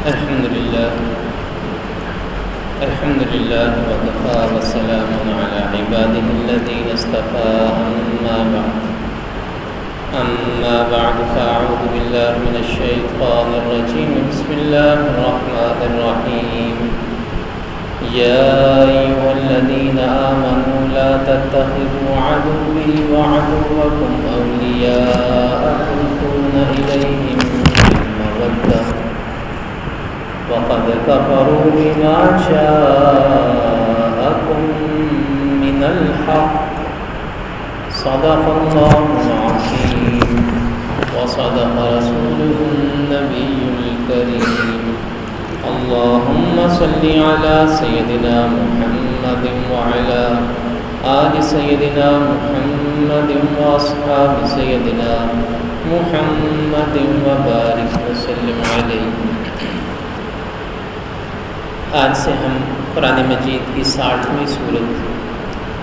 الحمد لله وكفى وسلام على عباده الذين اصطفى أما بعد فأعوذ بالله من الشيطان الرجيم بسم الله الرحمن الرحيم يا أيها الذين آمنوا لا تتخذوا عدوي وعدوكم أولياء تلقون إليهم بالمودة وقد كفروا بما جاءكم من الحق صدق الله العظيم وصدق رسوله النبي الكريم اللهم صل على سيدنا محمد وعلى آل سيدنا محمد وأصحاب سيدنا محمد وبارك وسلم عليه۔ آج سے ہم قرآن مجید کی 60ویں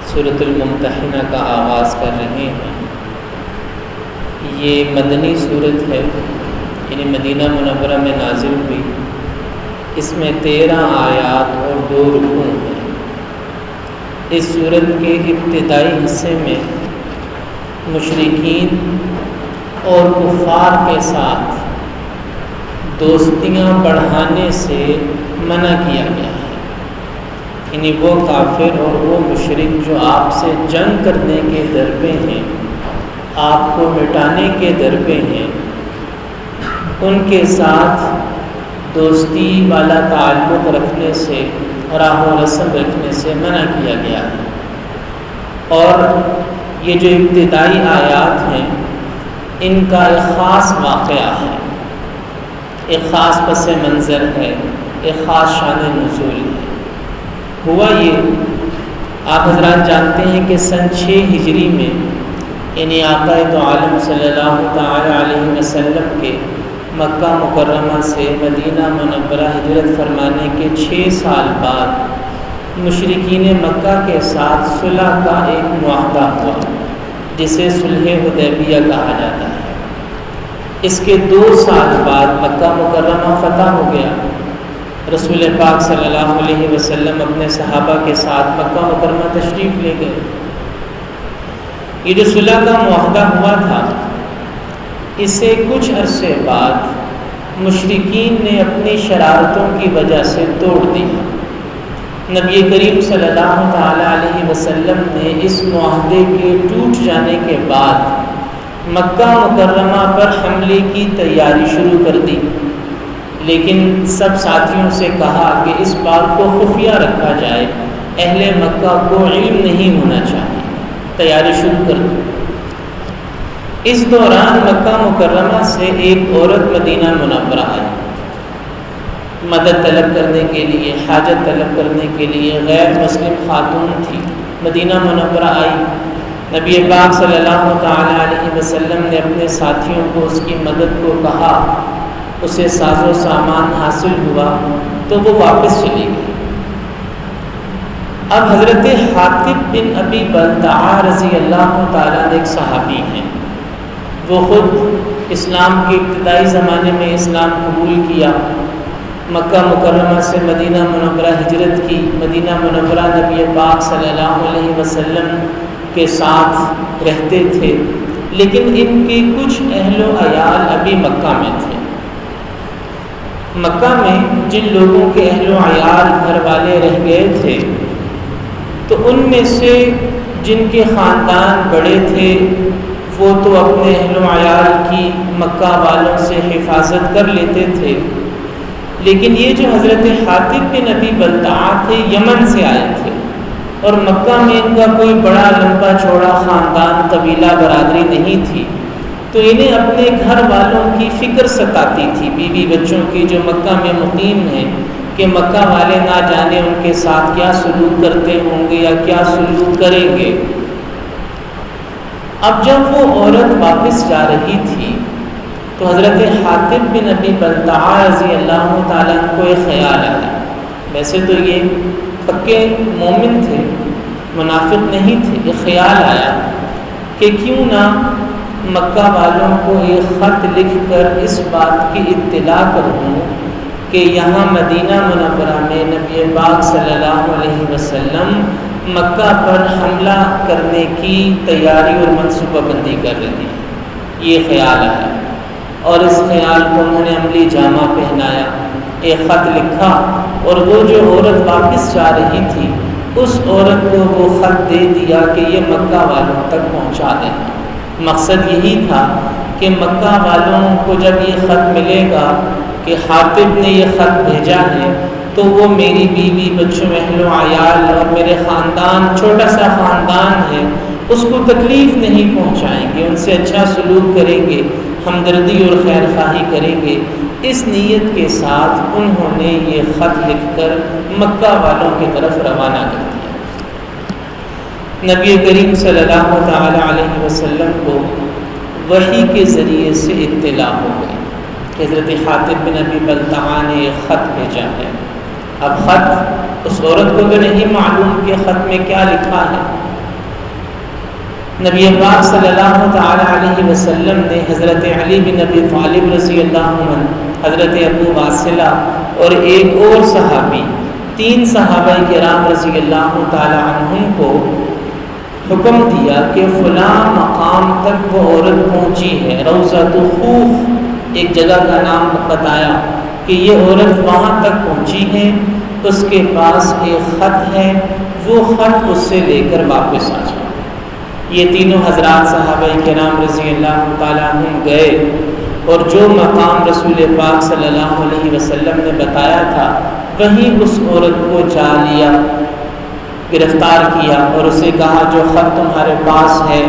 سورۃ الممتحنہ کا آغاز کر رہے ہیں۔ یہ مدنی سورت ہے، یعنی مدینہ منورہ میں نازل ہوئی۔ اس میں 13 آیات اور 2 رکوع ہیں۔ اس سورت کے ابتدائی حصے میں مشرکین اور کفار کے ساتھ دوستیاں بڑھانے سے منع کیا گیا ہے، یعنی وہ کافر اور وہ مشرک جو آپ سے جنگ کرنے کے درپے ہیں، آپ کو مٹانے کے درپے ہیں، ان کے ساتھ دوستی والا تعلق رکھنے سے، راہ و رسم رکھنے سے منع کیا گیا ہے۔ اور یہ جو ابتدائی آیات ہیں ان کا ایک خاص واقعہ ہے، ایک خاص پس منظر ہے، ایک خاص شان نزول ہے۔ ہوا یہ، آپ حضرات جانتے ہیں کہ سن 6 ہجری میں، یعنی آقا تو عالم صلی اللہ تعالی علیہ وسلم کے مکہ مکرمہ سے مدینہ منورہ ہجرت فرمانے کے 6 سال بعد مشرکین مکہ کے ساتھ صلح کا ایک معاہدہ ہوا، جسے صلح حدیبیہ کہا جاتا ہے۔ اس کے 2 سال بعد مکہ مکرمہ فتح ہو گیا۔ رسول پاک صلی اللہ علیہ وسلم اپنے صحابہ کے ساتھ مکہ مکرمہ تشریف لے گئے۔ یہ جو صلح کا معاہدہ ہوا تھا، اسے کچھ عرصے بعد مشرکین نے اپنی شرارتوں کی وجہ سے توڑ دیا۔ نبی کریم صلی اللہ تعالی علیہ وسلم نے اس معاہدے کے ٹوٹ جانے کے بعد مکہ مکرمہ پر حملے کی تیاری شروع کر دی، لیکن سب ساتھیوں سے کہا کہ اس بات کو خفیہ رکھا جائے، اہل مکہ کو علم نہیں ہونا چاہیے، تیاری شروع کر دی۔ اس دوران مکہ مکرمہ سے ایک عورت مدینہ منورہ آئی، مدد طلب کرنے کے لیے، حاجت طلب کرنے کے لیے، غیر مسلم خاتون تھی، مدینہ منورہ آئی۔ نبی پاک صلی اللہ تعالی علیہ وسلم نے اپنے ساتھیوں کو اس کی مدد کو کہا، اسے ساز و سامان حاصل ہوا تو وہ واپس چلی گئی۔ اب حضرت حاطب بن ابی بلتعہ رضی اللہ تعالیٰ ایک صحابی ہیں، وہ خود اسلام کے ابتدائی زمانے میں اسلام قبول کیا، مکہ مکرمہ سے مدینہ منورہ ہجرت کی، مدینہ منورہ نبی پاک صلی اللہ علیہ وسلم کے ساتھ رہتے تھے، لیکن ان کے کچھ اہل و عیال ابھی مکہ میں تھے۔ مکہ میں جن لوگوں کے اہل و عیال گھر والے رہ گئے تھے، تو ان میں سے جن کے خاندان بڑے تھے وہ تو اپنے اہل و عیال کی مکہ والوں سے حفاظت کر لیتے تھے، لیکن یہ جو حضرت حاطب بن ابی بلتعہ تھے، یمن سے آئے تھے، اور مکہ میں ان کا کوئی بڑا لمبا چوڑا خاندان، قبیلہ، برادری نہیں تھی، تو انہیں اپنے گھر والوں کی فکر ستاتی تھی، بیوی بچوں کی جو مکہ میں مقیم ہیں، کہ مکہ والے نہ جانے ان کے ساتھ کیا سلوک کرتے ہوں گے یا کیا سلوک کریں گے۔ اب جب وہ عورت واپس جا رہی تھی تو حضرت حاطب بن ابی بلتعہ رضی اللہ تعالیٰ کو ایک خیال آیا۔ ویسے تو یہ پکے مومن تھے، منافق نہیں تھے۔ ایک خیال آیا کہ کیوں نہ مکہ والوں کو ایک خط لکھ کر اس بات کی اطلاع کر دوں کہ یہاں مدینہ منورہ میں نبی پاک صلی اللہ علیہ وسلم مکہ پر حملہ کرنے کی تیاری اور منصوبہ بندی کر رہے ہیں، یہ خیال ہے، اور اس خیال کو انہوں نے عملی جامہ پہنایا، ایک خط لکھا، اور وہ جو عورت واپس جا رہی تھی اس عورت کو وہ خط دے دیا کہ یہ مکہ والوں تک پہنچا دیں۔ مقصد یہی تھا کہ مکہ والوں کو جب یہ خط ملے گا کہ حاطب نے یہ خط بھیجا ہے تو وہ میری بیوی، بچوں، اہل و عیال اور میرے خاندان، چھوٹا سا خاندان ہے، اس کو تکلیف نہیں پہنچائیں گے، ان سے اچھا سلوک کریں گے، ہمدردی اور خیر خواہی کریں گے۔ اس نیت کے ساتھ انہوں نے یہ خط لکھ کر مکہ والوں کی طرف روانہ کر دیا۔ نبی کریم صلی اللہ تعالی علیہ وسلم کو وحی کے ذریعے سے اطلاع ہو گئی کہ حضرت حاطب بن ابی بلتعہ نے ایک خط بھیجا ہے۔ اب خط اس عورت کو تو نہیں معلوم کہ خط میں کیا لکھا ہے۔ نبی پاک صلی اللہ تعالی علیہ وسلم نے حضرت علی بن ابی طالب رضی اللہ عنہ، حضرت ابو واصلہ اور ایک اور صحابی، 3 صحابہ کرام رضی اللہ تعالی عنہم کو حکم دیا کہ فلاں مقام تک وہ عورت پہنچی ہے، روضۃ خوف ایک جگہ کا نام بتایا کہ یہ عورت وہاں تک پہنچی ہے، اس کے پاس ایک خط ہے، وہ خط اس سے لے کر واپس آ جائے۔ یہ تینوں حضرات صحابہ کرام رضی اللہ تعالیٰ عنہ گئے اور جو مقام رسول پاک صلی اللہ علیہ وسلم نے بتایا تھا وہیں اس عورت کو جا لیا، گرفتار کیا اور اسے کہا جو خط تمہارے پاس ہے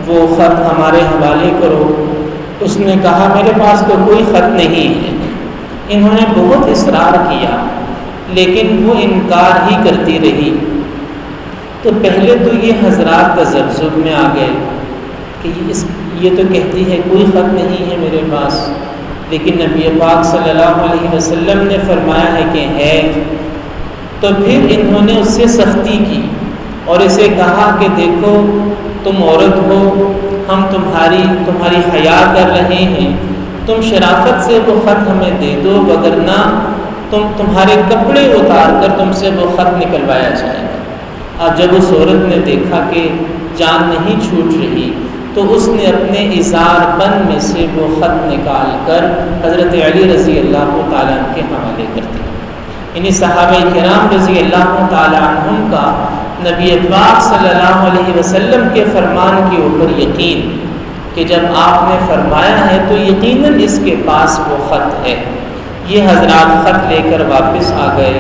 وہ خط ہمارے حوالے کرو۔ اس نے کہا میرے پاس تو کوئی خط نہیں ہے۔ انہوں نے بہت اصرار کیا لیکن وہ انکار ہی کرتی رہی۔ تو پہلے تو یہ حضرات تذبذب میں آ گئے کہ یہ تو کہتی ہے کوئی خط نہیں ہے میرے پاس، لیکن نبی پاک صلی اللہ علیہ وسلم نے فرمایا ہے کہ ہے۔ تو پھر انہوں نے اس سے سختی کی اور اسے کہا کہ دیکھو تم عورت ہو، ہم تمہاری حیا کر رہے ہیں، تم شرافت سے وہ خط ہمیں دے دو، وگرنہ تمہارے کپڑے اتار کر تم سے وہ خط نکلوایا جائے گا۔ اب جب اس عورت نے دیکھا کہ جان نہیں چھوٹ رہی تو اس نے اپنے ازار بند میں سے وہ خط نکال کر حضرت علی رضی اللہ تعالیٰ عنہ کے حوالے کر دیا۔ انہیں صحابہ کرام رضی اللہ تعالیٰ عنہم کا نبی پاک صلی اللہ علیہ وسلم کے فرمان کے اوپر یقین کہ جب آپ نے فرمایا ہے تو یقیناً اس کے پاس وہ خط ہے۔ یہ حضرات خط لے کر واپس آ گئے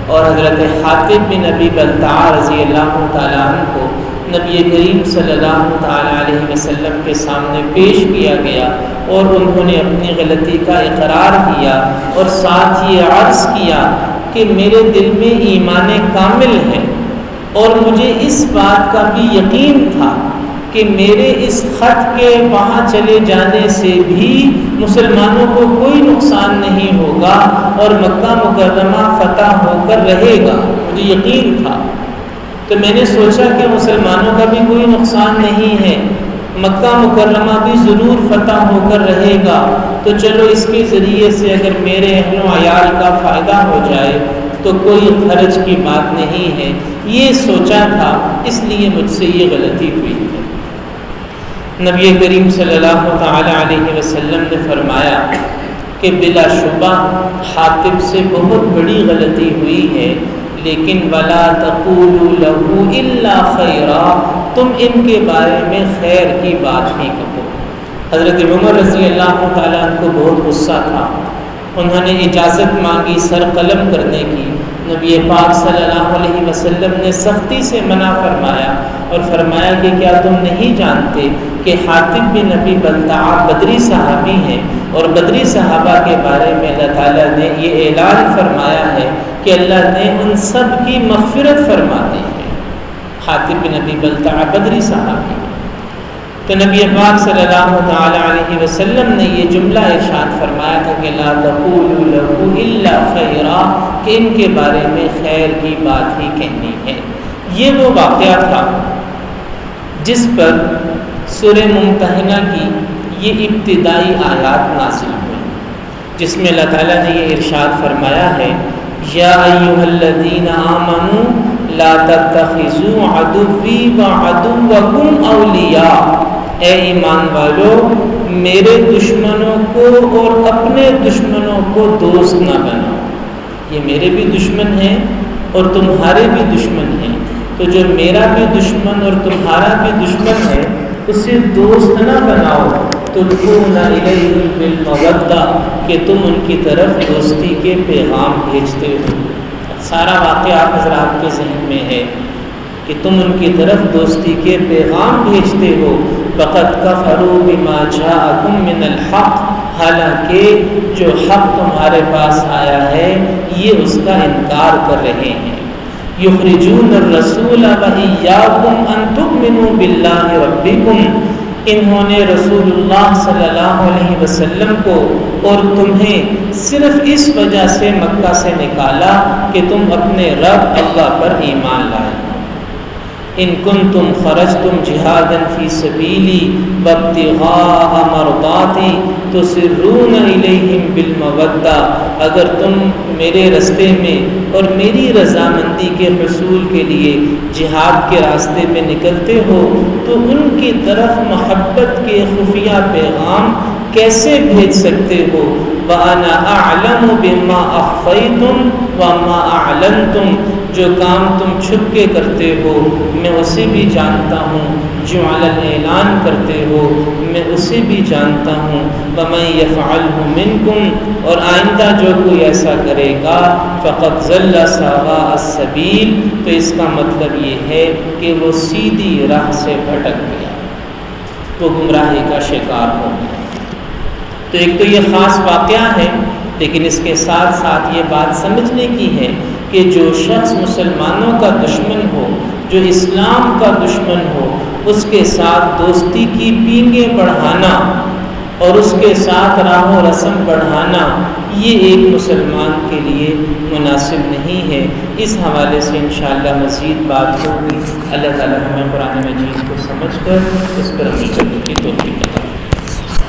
اور حضرت حاطب بن ابی بلتعہ رضی اللہ تعالیٰ عنہ کو نبی کریم صلی اللہ تعالیٰ علیہ وسلم کے سامنے پیش کیا گیا اور انہوں نے اپنی غلطی کا اقرار کیا اور ساتھ یہ عرض کیا کہ میرے دل میں ایمان کامل ہے اور مجھے اس بات کا بھی یقین تھا کہ میرے اس خط کے وہاں چلے جانے سے بھی مسلمانوں کو کوئی نقصان نہیں ہوگا اور مکہ مکرمہ فتح ہو کر رہے گا، مجھے یقین تھا۔ تو میں نے سوچا کہ مسلمانوں کا بھی کوئی نقصان نہیں ہے، مکہ مکرمہ بھی ضرور فتح ہو کر رہے گا، تو چلو اس کے ذریعے سے اگر میرے اہل و عیال کا فائدہ ہو جائے تو کوئی حرج کی بات نہیں ہے، یہ سوچا تھا، اس لیے مجھ سے یہ غلطی ہوئی ہے۔ نبی کریم صلی اللہ تعالی علیہ وسلم نے فرمایا کہ بلا شبہ حاطب سے بہت بڑی غلطی ہوئی ہے، لیکن ولا تقولوا له الا خیرا، تم ان کے بارے میں خیر کی بات ہی کہو۔ حضرت عمر رضی اللہ تعالیٰ عنہ کو بہت غصہ تھا، انہوں نے اجازت مانگی سر قلم کرنے کی، نبی پاک صلی اللہ علیہ وسلم نے سختی سے منع فرمایا اور فرمایا کہ کیا تم نہیں جانتے کہ حاطب بن ابی بلتعہ بدری صحابی ہیں اور بدری صحابہ کے بارے میں اللہ تعالیٰ نے یہ اعلان فرمایا ہے کہ اللہ نے ان سب کی مغفرت فرما دی ہے۔ حاطب بن ابی بلتعہ بدری صحابی، تو نبی پاک صلی اللہ تعالی علیہ وسلم نے یہ جملہ ارشاد فرمایا تھا کہ لا تقولوا له الا خیرا، کہ ان کے بارے میں خیر کی بات ہی کہنی ہے۔ یہ وہ واقعہ تھا جس پر سورہ ممتحنہ کی یہ ابتدائی آیات نازل ہوئی۔ جس میں اللہ تعالیٰ نے یہ ارشاد فرمایا ہے یا ایھا الذین آمنوا لا تتخذوا عدوی وعدوکم اولیاء، اے ایمان والو میرے دشمنوں کو اور اپنے دشمنوں کو دوست نہ بناؤ۔ یہ میرے بھی دشمن ہیں اور تمہارے بھی دشمن ہیں، تو جو میرا بھی دشمن اور تمہارا بھی دشمن ہے اسے دوست نہ بناؤ، تلقون الیہم بالمودہ، کہ تم ان کی طرف دوستی کے پیغام بھیجتے ہو۔ سارا واقعہ آپ حضرات کے ذہن میں ہے کہ تم ان کی طرف دوستی کے پیغام بھیجتے ہو۔ فقد کفروا بما جاءکم من الحق، حالانکہ جو حق تمہارے پاس آیا ہے یہ اس کا انکار کر رہے ہیں۔ یخرجون الرسول وإیاکم ان تؤمنوا باللہ ربکم، انہوں نے رسول اللہ صلی اللہ علیہ وسلم کو اور تمہیں صرف اس وجہ سے مکہ سے نکالا کہ تم اپنے رب اللہ پر ایمان لائے۔ ان کنتم خرجتم جہادا فی سبیلی وابتغاء مرضاتی تسرون الیہم بالمودہ، اگر تم میرے راستے میں اور میری رضامندی کے حصول کے لیے جہاد کے راستے میں نکلتے ہو تو ان کی طرف محبت کے خفیہ پیغام کیسے بھیج سکتے ہو؟ وَأَنَا أَعْلَمُ بِمَا أَخْفَيْتُمْ وَمَا أَعْلَنْتُمْ، جو کام تم چھپ کے کرتے ہو میں اسے بھی جانتا ہوں، جو علن اعلان کرتے ہو میں اسے بھی جانتا ہوں۔ وَمَن يَفْعَلْهُ مِنْكُمْ، اور آئندہ جو کوئی ایسا کرے گا فَقَدْ ضَلَّ سَوَاءَ السَّبِيلِ، تو اس کا مطلب یہ ہے کہ وہ سیدھی راہ سے بھٹک گیا، وہ گمراہی کا شکار ہو گیا۔ تو ایک تو یہ خاص واقعہ ہے، لیکن اس کے ساتھ ساتھ یہ بات سمجھنے کی ہے کہ جو شخص مسلمانوں کا دشمن ہو، جو اسلام کا دشمن ہو، اس کے ساتھ دوستی کی پینگیں بڑھانا اور اس کے ساتھ راہ و رسم بڑھانا یہ ایک مسلمان کے لیے مناسب نہیں ہے۔ اس حوالے سے انشاءاللہ مزید بات ہوگی۔ اللہ تعالیٰ ہمیں قرآن مجید کو سمجھ کر اس پر عمل کرنے کی توفیق عطا فرمائے۔